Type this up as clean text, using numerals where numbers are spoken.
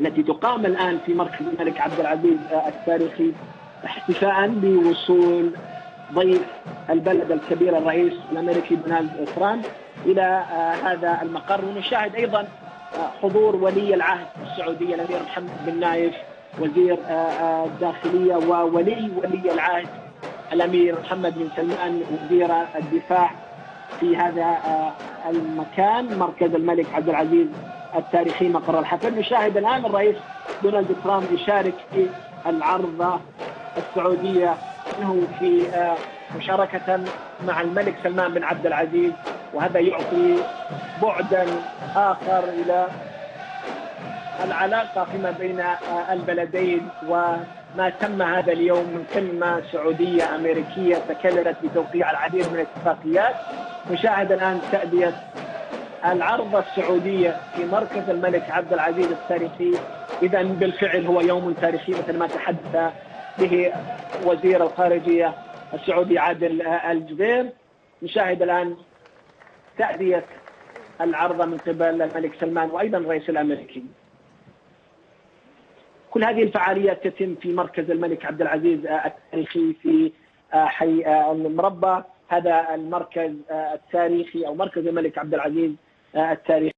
التي تقام الآن في مركز الملك عبد العزيز التاريخي احتفاء بوصول ضيف البلد الكبير الرئيس الأمريكي دونالد ترامب إلى هذا المقر. ونشاهد أيضا حضور ولي العهد السعودية الأمير محمد بن نايف وزير الداخلية، وولي العهد الأمير محمد بن سلمان وزير الدفاع في هذا المكان مركز الملك عبد العزيز التاريخي مقر الحفل. نشاهد الآن الرئيس دونالد ترامب يشارك في العرضة السعودية منه في مشاركة مع الملك سلمان بن عبد العزيز، وهذا يعطي بعدا آخر إلى العلاقة فيما بين البلدين. وما تم هذا اليوم من قمة سعودية أمريكية تكللت بتوقيع العديد من الاتفاقيات. نشاهد الآن تأدية العرضة السعودية في مركز الملك عبد العزيز التاريخي. إذا بالفعل هو يوم تاريخي مثل ما تحدث به وزير الخارجية السعودي عادل الجبير. نشاهد الآن تأدية العرضة من قبل الملك سلمان وأيضا الرئيس الأمريكي. كل هذه الفعاليات تتم في مركز الملك عبد العزيز التاريخي في حي المربع. هذا المركز التاريخي أو مركز الملك عبد العزيز التاريخي